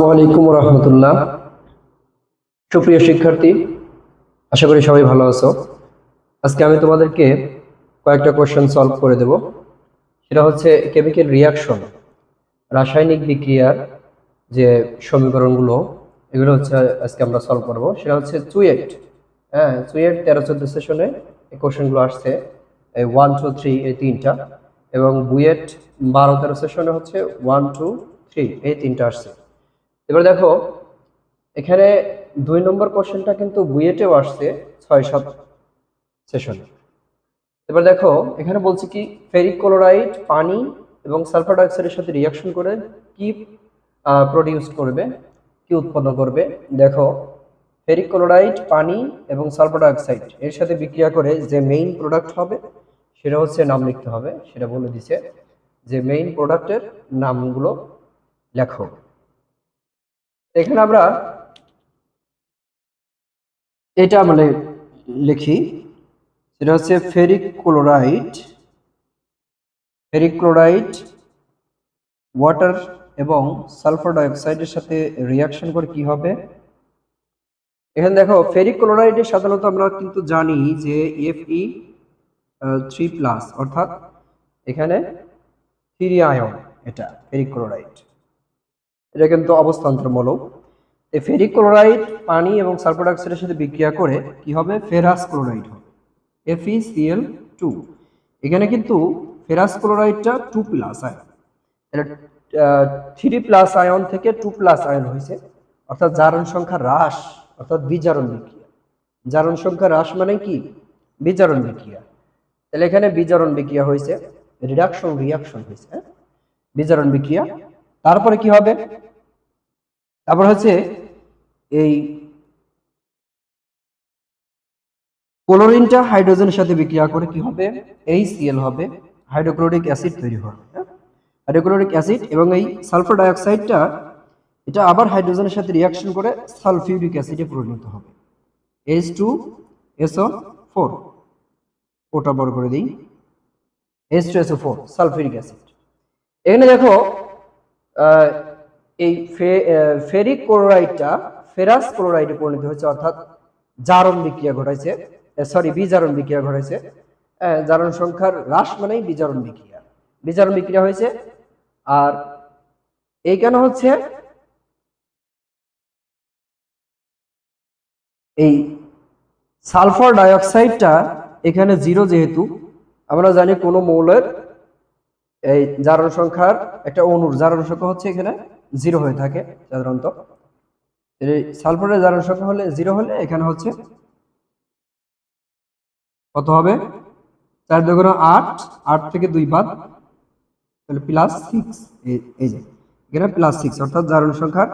ওয়ালাইকুম রহমতুল্লাহ। সুপ্রিয় শিক্ষার্থী, আশা করি সবাই ভালো আছো। আজকে আমি তোমাদেরকে কয়েকটা কোশ্চেন সলভ করে দেব। সেটা হচ্ছে কেমিক্যাল রিয়াকশন, রাসায়নিক বিক্রিয়ার যে সমীকরণগুলো, এগুলো হচ্ছে আজকে আমরা সলভ করব। সেটা হচ্ছে চুয়েট, চুয়েট 13-14 সেশনে এই কোশ্চেনগুলো আসছে, এই 1, 2, 3 এই তিনটা, এবং বুয়েট 12-13 সেশনে হচ্ছে 1, 2, 3 এই তিনটা আসছে। এবার দেখো, এখানে 2 নম্বর কোশ্চেনটা কিন্তু বুয়েটেও আসছে 6-7 সেশনে। এবার দেখো, এখানে বলছে কি, ফেরিক ক্লোরাইড পানি এবং সালফার ডাইঅক্সাইডের সাথে রিঅ্যাকশন করে কি প্রডিউস করবে, কি উৎপন্ন করবে। দেখো, ফেরিক ক্লোরাইড পানি এবং সালফার ডাইঅক্সাইড এর সাথে বিক্রিয়া করে যে মেইন প্রোডাক্ট হবে সেটা হচ্ছে নাম লিখতে হবে। সেটা বলে দিছে যে মেইন প্রোডাক্টের নামগুলো লেখো। এখানে আমরা এটা মানে লিখি, সেটা হচ্ছে ফেরিক ক্লোরাইড ওয়াটার এবং সালফার ডাইঅক্সাইডের সাথে রিয়াকশন করে কি হবে। এখানে দেখো, ফেরিক ক্লোরাইডের সাধারণত আমরা কিন্তু জানি যে Fe3+, অর্থাৎ এখানে 3 আয়ন। এটা ফেরিক ক্লোরাইড, এটা কিন্তু অবস্থান্তর মৌল। এই ফেরিক ক্লোরাইড পানি এবং সালফার ডাইঅক্সাইডের সাথে বিক্রিয়া করে কি হবে, ফেরাস ক্লোরাইড হবে, FeCl2। এখানে কিন্তু ফেরাস ক্লোরাইডটা 2+ আয়ন, এটা 3+ আয়ন থেকে 2+ আয়ন হয়েছে, অর্থাৎ জারণ সংখ্যা হ্রাস, অর্থাৎ বিজারণ বিক্রিয়া। জারণ সংখ্যা হ্রাস মানে কি, বিজারণ বিক্রিয়া। তাহলে এখানে বিজারণ বিক্রিয়া হয়েছে, রিয়াকশন হয়েছে, বিজারণ বিক্রিয়া। তারপরে কি হবে, তারপর হচ্ছে এই ক্লোরিনটা হাইড্রোজেনের সাথে বিক্রিয়া করে কি হবে, HCl হবে, হাইড্রোক্লোরিক অ্যাসিড তৈরি হবে, হাইড্রোক্লোরিক অ্যাসিড। এবং এই সালফার ডাইঅক্সাইডটা এটা আবার হাইড্রোজেনের সাথে রিঅ্যাকশন করে সালফিউরিক অ্যাসিডে পরিণত হবে, H2SO4। ওটা বড় করে দিই, H2SO4 সালফিউরিক অ্যাসিড। এখানে দেখো, এই ফেরিক ক্লোরাইডটা ফেরাস ক্লোরাইডে পরিণত হয়েছে, অর্থাৎ জারণ বিক্রিয়া ঘটাইছে, বিজারণ বিক্রিয়া ঘটাইছে। জারণ সংখ্যার হ্রাস মানেই বিজারণ বিক্রিয়া হয়েছে। আর এই কেন হচ্ছে, এই সালফার ডাইঅক্সাইডটা এখানে 0, যেহেতু আমরা জানি কোন মৌলের এই জারণ সংখ্যার একটা অণুর জারণ সংখ্যা হচ্ছে এখানে 0 হয়ে থাকে সাধারণত। এই সালফারের জারণ সংখ্যা হলে 0 হলে এখানে হচ্ছে কত হবে, 4 × 8, 8 থেকে 2 বাদ, তাহলে +6। এই যে এখানে +6, অর্থাৎ জারণ সংখ্যা,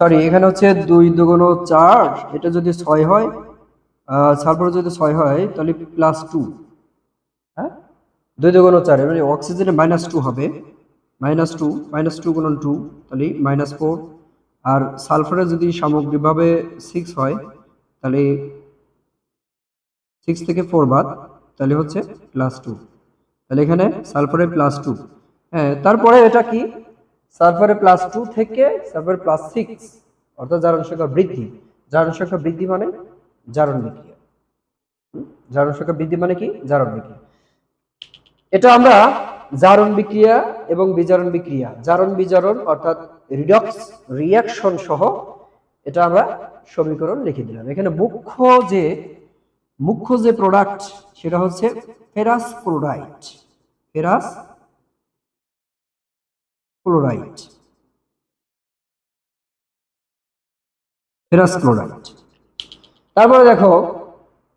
সরি এখানে হচ্ছে 2 × 4, এটা যদি 6 হয়, সালফার যদি 6 হয় তাহলে +2, 2 × 4, মানে অক্সিজেনে -2 হবে, -2 × 2 তাহলে -4। আর সালফারে যদি সামগ্রিকভাবে 6 হয় তাহলে 6 থেকে 4 বাদ, তাহলে হচ্ছে +2। তাহলে এখানে সালফারে +2। তারপরে এটা কি, সালফারে +2 থেকে সালফারে +6, অর্থাৎ জারণ সংখ্যা বৃদ্ধি। জারণ সংখ্যা বৃদ্ধি মানে জারণ বিক্রিয়া। জারণ সংখ্যা বৃদ্ধি মানে কি, জারণ বিক্রিয়া। এটা আমরা জারণ বিক্রিয়া এবং বিজারণ বিক্রিয়া, জারণ বিজারণ অর্থাৎ রিডক্স রিঅ্যাকশন সহ এটা আমরা সমীকরণ লিখে দিলাম। এখানে মুখ্য যে প্রোডাক্ট সেটা হচ্ছে ferrous chloride, ferrous chloride, ferrous chloride. তারপরে দেখো,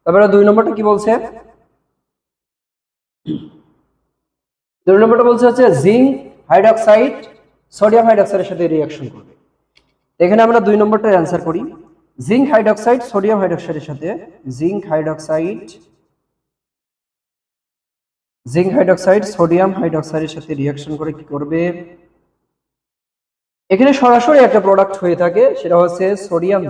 তারপরে 2 নম্বরটা কি বলছে, 2 নম্বরটা বলছে হচ্ছে জিঙ্ক হাইড্রক্সাইড সোডিয়াম হাইড্রক্সাইডের সাথে রিঅ্যাকশন করবে। এখানে আমরা 2 নম্বরটার অ্যান্সার করি, জিঙ্ক হাইড্রক্সাইড সোডিয়াম হাইড্রক্সাইডের সাথে, জিঙ্ক হাইড্রক্সাইড সোডিয়াম হাইড্রক্সাইডের সাথে রিঅ্যাকশন করে কি করবে। এখানে সরাসরি একটা প্রোডাক্ট হয়ে থাকে, সেটা হচ্ছে সোডিয়াম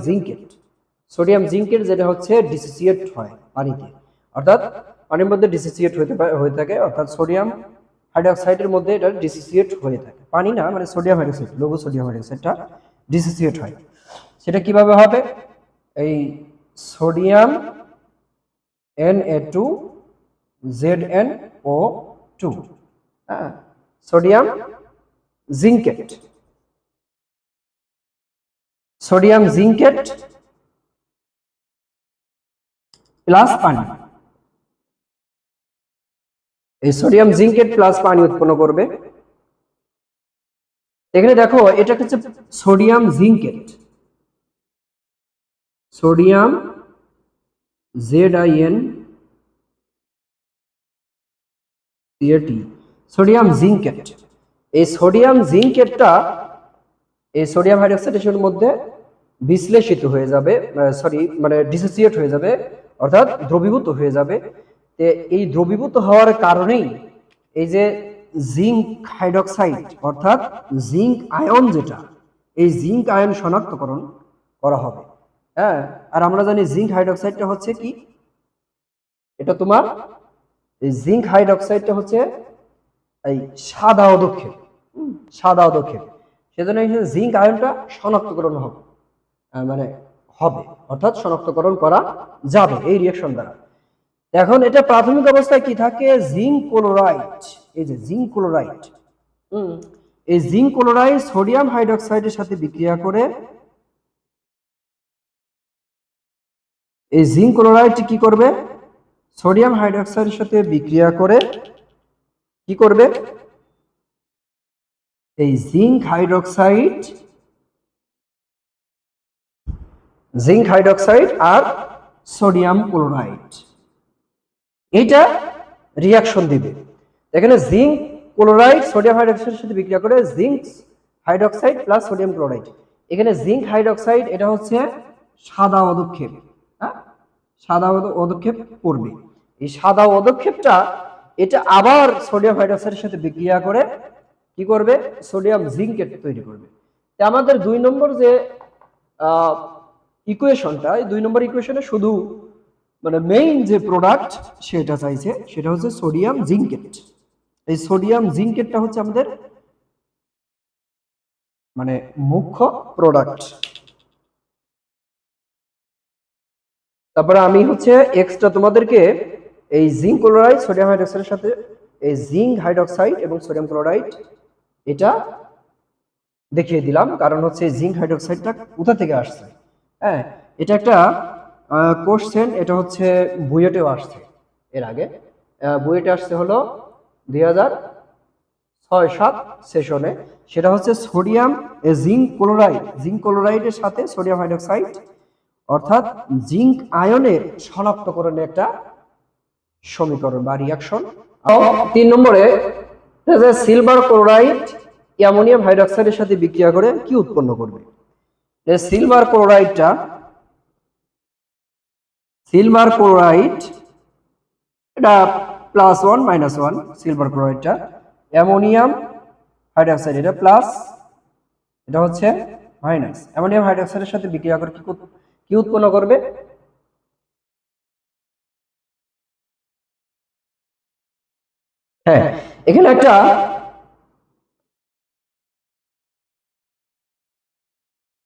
জিঙ্কেট, যেটা হচ্ছে ডিসোসিয়েট হয় পানিতে, অর্থাৎ পানির মধ্যে ডিসোসিয়েট হয়ে থাকে, অর্থাৎ সোডিয়াম হাইড্রক্সাইডের মধ্যে এটা ডিসোসিয়েট হয়ে থাকে। পানি না, মানে সোডিয়াম হাইড্রোক্সাইড, লঘু সোডিয়াম হাইড্রোক্সাইডটা ডিসোসিয়েট হয়। সেটা কিভাবে হবে? এই সোডিয়াম Na2 ZnO2, হ্যাঁ, সোডিয়াম জিঙ্কেট, সোডিয়াম জিঙ্কেট প্লাস পানি। এই সোডিয়াম জিঙ্কেট প্লাস পানি উৎপন্ন করবে। এখানে দেখো এটা হচ্ছে সোডিয়াম জিঙ্কেট, সোডিয়াম ZINCAT, সোডিয়াম জিঙ্কেট। এই সোডিয়াম জিঙ্কেটটা এই সোডিয়াম হাইড্রোক্সাইডের মধ্যে বিশ্লেষিত হয়ে যাবে, মানে ডিসোসিয়েট হয়ে যাবে, অর্থাৎ দ্রবীভূত হয়ে যাবে। এই দ্রবীভূত হওয়ার কারণেই এই যে জিঙ্ক হাইড্রোক্সাইড অর্থাৎ জিঙ্ক আয়ন, যেটা এই জিঙ্ক আয়ন শনাক্তকরণ করা হবে। হ্যাঁ, আর আমরা জানি জিঙ্ক হাইড্রোক্সাইডটা হচ্ছে কি, এটা তোমার এই জিঙ্ক হাইড্রোক্সাইডটা হচ্ছে এই সাদা অধক্ষেপ, সাদা অধক্ষেপ। সেজন্য এই জিঙ্ক আয়নটা শনাক্তকরণ হবে, মানে হবে, অর্থাৎ শনাক্তকরণ করা যাবে এই রিঅ্যাকশন দ্বারা। এখন এটা প্রাথমিক অবস্থায় কি থাকে? জিঙ্ক ক্লোরাইড, এই যে জিঙ্ক ক্লোরাইড, এই জিঙ্ক ক্লোরাইড সোডিয়াম হাইড্রোক্সাইডের সাথে বিক্রিয়া করে, এই জিঙ্ক ক্লোরাইড কি করবে? সোডিয়াম হাইড্রোক্সাইডের সাথে বিক্রিয়া করে কি করবে? এই জিঙ্ক হাইড্রোক্সাইড আর সোডিয়াম ক্লোরাইড এইটা রিঅ্যাকশন দিবে। এখানে জিঙ্ক ক্লোরাইড সোডিয়াম হাইড্রোক্সাইডের সাথে বিক্রিয়া করে zinc hydroxide plus sodium chloride. এখানে জিঙ্ক হাইড্রোক্সাইড এটা হচ্ছে সাদা অধক্ষেপ, হ্যাঁ, সাদা অধক্ষেপ করবে। এই সাদা অধক্ষেপটা এটা আবার সোডিয়াম হাইড্রোক্সাইডের সাথে বিক্রিয়া করে কি করবে? সোডিয়াম জিঙ্কেট তৈরি করবে। আমাদের 2 নম্বর যে ইকুয়েশনটা, এই 2 নম্বর ইকুয়েশনে শুধু মানে মেইন যে প্রোডাক্ট সেটা চাইছে, সেটা হচ্ছে সোডিয়াম জিঙ্কেট। এই সোডিয়াম জিঙ্কেটটা হচ্ছে আমাদের মানে মুখ্য প্রোডাক্ট। তারপরে আমি হচ্ছে এক্সট্রা তোমাদেরকে এই জিঙ্ক ক্লোরাইড সোডিয়াম হাইড্রোক্সাইডের সাথে এই জিঙ্ক হাইড্রোক্সাইড এবং সোডিয়াম ক্লোরাইড এটা দেখিয়ে দিলাম, কারণ হচ্ছে জিঙ্ক হাইড্রোক্সাইডটা কোথা থেকে আসছে। হ্যাঁ, এটা একটা কোশ্চেন, এটা হচ্ছে বুয়েটেও আসছে এর আগে। বুয়েটে আসছে হলো 2006-07 সেশনে। সেটা হচ্ছে সোডিয়াম জিঙ্ক ক্লোরাইডের সাথে সোডিয়াম হাইড্রোক্সাইড অর্থাৎ জিঙ্ক আয়নের শনাক্তকরণের একটা সমীকরণ বা রিঅ্যাকশন। 3 নম্বরে সিলভার ক্লোরাইড অ্যামোনিয়াম হাইড্রোক্সাইডের সাথে বিক্রিয়া করে কি উৎপন্ন করবে? সিলভার ক্লোরাইড এটা +1 -1, সিলভার ক্লোরাইডটা। অ্যামোনিয়াম হাইড্রোক্সাইড এটা প্লাস, এটা হচ্ছে মাইনাস। অ্যামোনিয়াম হাইড্রোক্সাইডের সাথে বিক্রিয়া করে কি উৎপন্ন করবে? হ্যাঁ, এখানে একটা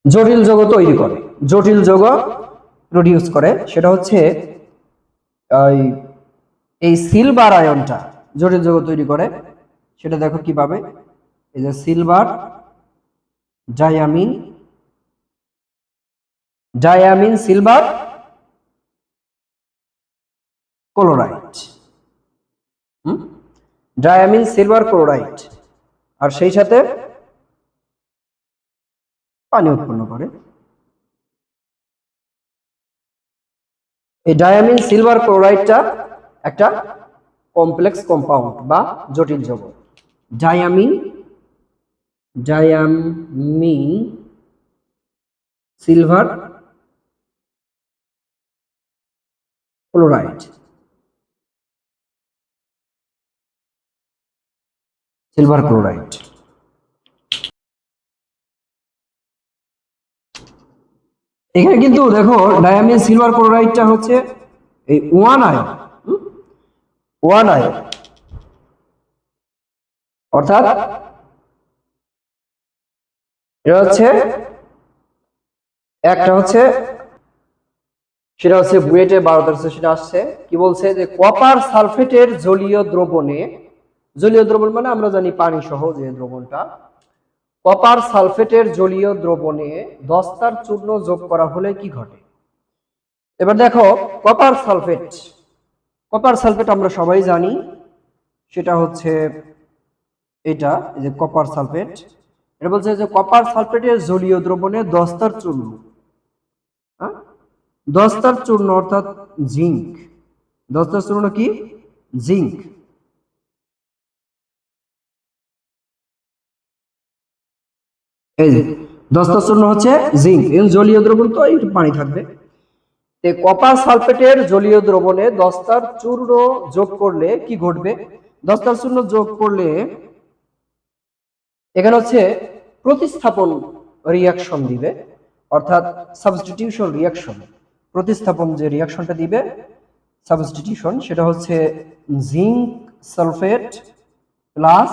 জটিল যৌগ তৈরি করে, জটিল যৌগ প্রডিউস করে। সেটা হচ্ছে এই সিলভার আয়নটা জটিল যৌগ তৈরি করে। সেটা দেখো কিভাবে, এই যে silver diammine silver chloride, diammine silver chloride, আর সেই সাথে পানি উৎপন্ন করে। এই ডায়ামিন সিলভার ক্লোরাইডটা একটা কমপ্লেক্স কম্পাউন্ড বা জটিল যৌগ। Diamine silver chloride, silver chloride. এখানে কিন্তু দেখো ডায়ামিন সিলভার ক্লোরাইডটা হচ্ছে এই 1 আয়ন, অর্থাৎ এটা হচ্ছে একটা হচ্ছে সেটা হচ্ছে বুয়েটে 12 সেশনে আসছে। কি বলছে যে কপার সালফেটের জলীয় দ্রবণে, জলীয় দ্রবণ মানে আমরা জানি পানি সহ যে দ্রবণটা, কপার সালফেটের জলীয় দ্রবণে দস্তার চূর্ণ যোগ করা হলে কি ঘটে। এবার দেখো, কপার সালফেট, কপার সালফেট আমরা সবাই জানি সেটা হচ্ছে এটা, এই যে কপার সালফেট। এটা বলছে যে কপার সালফেটের জলীয় দ্রবণে দস্তার চূর্ণ, হ্যাঁ, দস্তার চূর্ণ অর্থাৎ জিঙ্ক, দস্তার চূর্ণ কি, জিঙ্ক। এই যে দস্তার চূর্ণ হচ্ছে জিঙ্ক, এবং জলীয় দ্রবণ তো একটু পানি থাকবে। কপার সালফেটের জলীয় দ্রবণে দস্তার চূর্ণ যোগ করলে কি ঘটবে। দস্তার চূর্ণ যোগ করলে এখানে হচ্ছে প্রতিস্থাপন রিয়াকশন দিবে, অর্থাৎ সাবস্টিটিউশন রিয়াকশন। প্রতিস্থাপন যে রিয়াকশনটা দিবে সাবস্টিটিউশন, সেটা হচ্ছে জিঙ্ক সালফেট প্লাস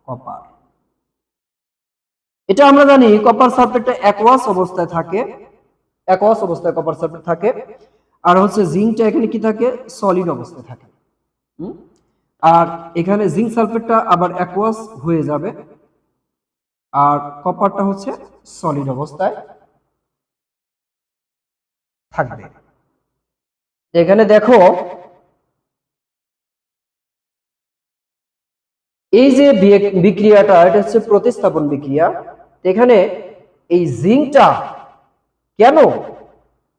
কপার। এটা আমরা জানি কপার সালফেটটা অ্যাকোয়াস অবস্থায় থাকে, অ্যাকোয়াস অবস্থায় কপার সালফেট থাকে, আর হচ্ছে জিঙ্কটা এখানে কি থাকে, সলিড অবস্থায় থাকে। আর এখানে জিঙ্ক সালফেটটা আবার অ্যাকোয়াস হয়ে যাবে, আর কপারটা হচ্ছে সলিড অবস্থায় থাকবে। এখানে দেখো এই যে বিক্রিয়াটা, এটা হচ্ছে প্রতিস্থাপন বিক্রিয়া। এখানে এই জিঙ্কটা কেন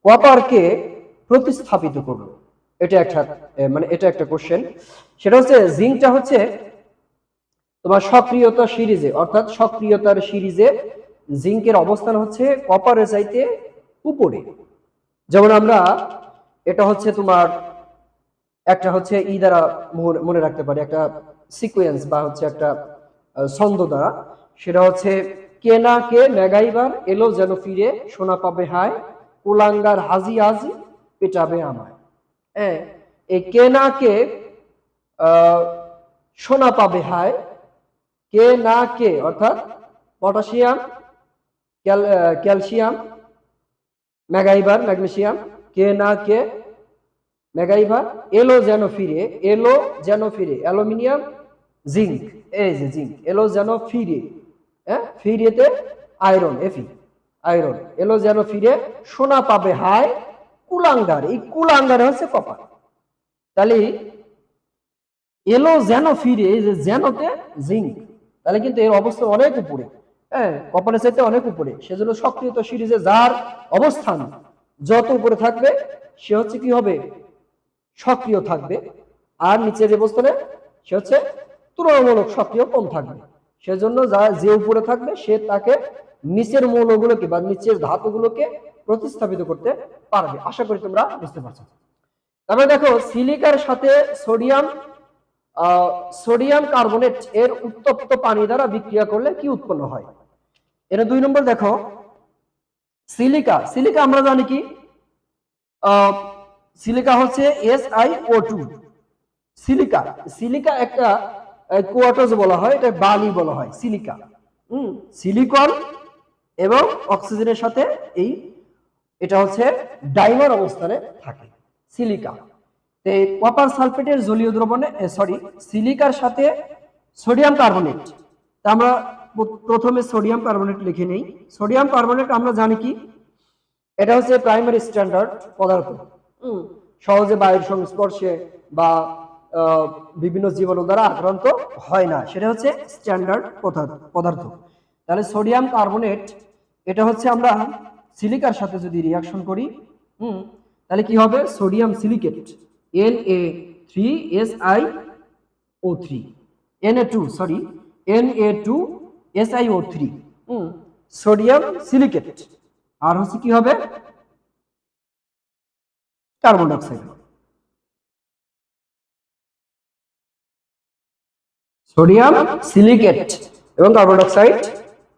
কপারকে প্রতিস্থাপিত করলো, এটা একটা মানে এটা একটা কোশ্চেন। সেটা হচ্ছে জিঙ্কটা হচ্ছে তোমার সক্রিয়তা সিরিজে, অর্থাৎ সক্রিয়তার সিরিজে জিঙ্কের অবস্থান হচ্ছে কপারের চাইতে উপরে। যেমন আমরা এটা হচ্ছে তোমার একটা হচ্ছে দ্বারা মনে রাখতে পারি, একটা সিকোয়েন্স বা হচ্ছে একটা ছন্দ দ্বারা। সেটা হচ্ছে কে না কে মেগাইবার এলো যেন ফিরে, সোনা পাবে হায় কুলাঙ্গার হাজি হাজি পেটাবে আমায়। হ্যাঁ, এই কে না কে সোনা পাবে হায়, কে না কে অর্থাৎ পটাশিয়াম, ক্যালসিয়াম, ম্যাগাইবার ম্যাগনেসিয়াম, কে না কে মেগাইভার এলো যেন ফিরে, এলো যেন ফিরে অ্যালুমিনিয়াম জিঙ্ক, এই যে জিঙ্ক এলো যেন ফিরে, হ্যাঁ ফিরেতে আয়রন, এফি আয়রন, এলো যেন ফিরে সোনা পাবে হায় কুলাঙ্গার, এই কুলাঙ্গারে হচ্ছে কপার। তাহলে এলো যেন ফিরে, এই যে যেনতে জিঙ্ক, তাহলে কিন্তু এর অবস্থা অনেক উপরে, হ্যাঁ কপারের চাইতে অনেক উপরে। সেজন্য সক্রিয়তা সিরিজে যার অবস্থান যত উপরে থাকবে সে হচ্ছে কি হবে, সক্রিয় থাকবে, আর নিচের অবস্থানে সে হচ্ছে তুলনামূলক সক্রিয় কম থাকবে। সেজন্য যে উপরে থাকবে সে তাকে নিচের মৌলগুলোকে বা নিচের ধাতুগুলোকে প্রতিস্থাপিত করতে পারবে। আশা করি তোমরা বুঝতে পারছো। তারপরে দেখো সিলিকার সাথে সোডিয়াম, সোডিয়াম কার্বনেট এর উত্তপ্ত পানি দ্বারা বিক্রিয়া করলে কি উৎপন্ন হয়। এটা 2 নম্বর। দেখো সিলিকা, সিলিকা আমরা জানি কি, সিলিকা হচ্ছে SiO2। সিলিকা, সিলিকা একটা কোয়াটার্স বলা হয়, এটা বালি বলা হয় সিলিকা। সিলিকন এবং অক্সিজেনের সাথে এই এটা হচ্ছে ডাইমার অবস্থানে থাকে সিলিকা। কপার সালফেটের জলীয় দ্রবণে সরি সিলিকার সাথে সোডিয়াম কার্বনেট, তা আমরা প্রথমে সোডিয়াম কার্বনেট লিখে নেই। সোডিয়াম কার্বনেট আমরা জানি কি, এটা হচ্ছে প্রাইমারি স্ট্যান্ডার্ড পদার্থ। সহজে বায়ুর সংস্পর্শে বা বিভিন্ন জীবাণু দ্বারা আক্রান্ত হয় না, সেটা হচ্ছে স্ট্যান্ডার্ড পদার্থ। তাহলে সোডিয়াম কার্বনেট এটা হচ্ছে আমরা সিলিকার সাথে যদি রিয়াকশন করি, তাহলে কি হবে, sodium silicate Na3SiO3, Na2SiO3, sodium silicate. আর হচ্ছে কি হবে, কার্বন ডাইঅক্সাইড, সোডিয়াম সিলিকেট এবং কার্বন ডাইঅক্সাইড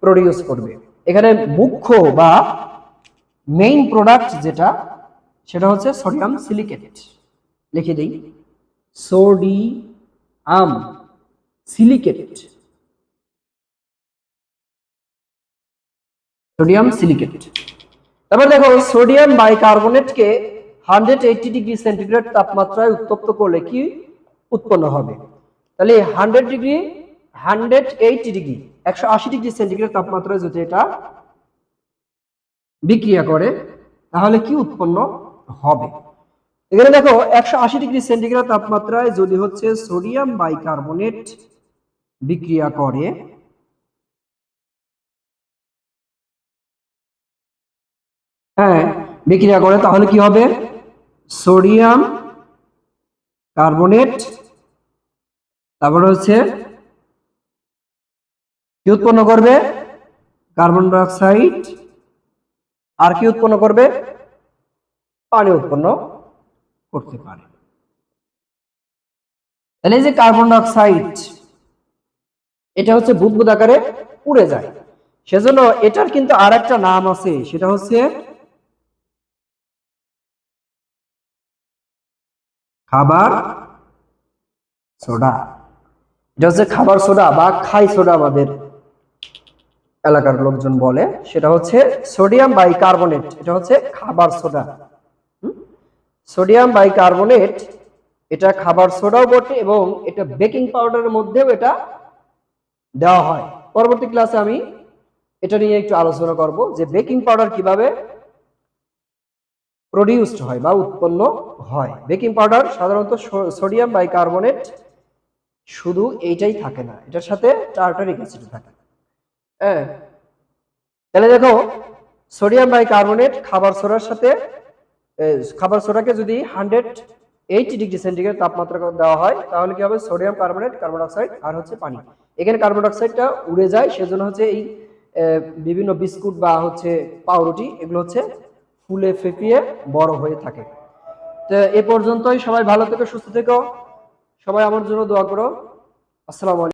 প্রডিউস করবে। এখানে মুখ্য বা মেইন প্রোডাক্ট যেটা, সেটা হচ্ছে সোডিয়াম সিলিকেট। লিখে দেই, সোডিয়াম সিলিকেট সোডিয়াম সিলিকেট। তারপর দেখো সোডিয়াম বাইকার্বনেটকে 180 ডিগ্রি সেন্টিগ্রেড তাপমাত্রায় উত্তপ্ত করলে কি উৎপন্ন হবে? তাহলে 180 ডিগ্রি 180 ডিগ্রি সেন্টিগ্রেড তাপমাত্রায় যদি এটা বিক্রিয়া করে তাহলে কি উৎপন্ন হবে? এখানে দেখো 180 ডিগ্রি সেন্টিগ্রেড তাপমাত্রায় যদি হচ্ছে সোডিয়াম বাইকার্বনেট বিক্রিয়া করে, হ্যাঁ বিক্রিয়া করে, তাহলে কি হবে? সোডিয়াম কার্বনেট, তারপরে হচ্ছে কি উৎপন্ন করবে? কার্বন ডাই অক্সাইড, আর কি উৎপন্ন করবে? পানি উৎপন্ন করতে পারে। তাহলে এই যে কার্বন ডাই অক্সাইড, এটা হচ্ছে বুদবুদ আকারে উড়ে যায়, সেজন্য এটার কিন্তু আর একটা নাম আছে, সেটা হচ্ছে খাবার সোডা। এটা হচ্ছে খাবার সোডা বা খাই সোডা আমাদের এলাকার লোকজন বলে, সেটা হচ্ছে সোডিয়াম বাইকার্বনেট, এটা হচ্ছে খাবার সোডা। সোডিয়াম বাইকার্বনেট এটা খাবার সোডাও বটে এবং এটা বেকিং পাউডারের মধ্যেও এটা দেওয়া হয়। পরবর্তী ক্লাসে আমি এটা নিয়ে একটু আলোচনা করব যে বেকিং পাউডার কিভাবে প্রডিউসড হয় বা উৎপন্ন হয়। বেকিং পাউডার সাধারণত সোডিয়াম বাইকার্বনেট শুধু এইটাই থাকে না, এটার সাথে টার্টারিক অ্যাসিড থাকে। হ্যাঁ, তাহলে দেখো সোডিয়াম বাইকার্বনেট খাবার সোডার সাথে, খাবার সোডাকে যদি 180 ডিগ্রি সেন্টিগ্রেড তাপমাত্রা দেওয়া হয় তাহলে কি হবে? সোডিয়াম কার্বনেট, কার্বন ডাইঅক্সাইড আর হচ্ছে পানি। এখানে কার্বন ডাইঅক্সাইডটা উড়ে যায়, সেজন্য হচ্ছে এই বিভিন্ন বিস্কুট বা হচ্ছে পাউরুটি এগুলো হচ্ছে ফুলে ফেপিয়ে বড় হয়ে থাকে। তো এ পর্যন্তই, সবাই ভালো থেকো, সুস্থ থেকো, সবাই আমার জন্য দোয়া করো। আসসালামু আলাইকুম।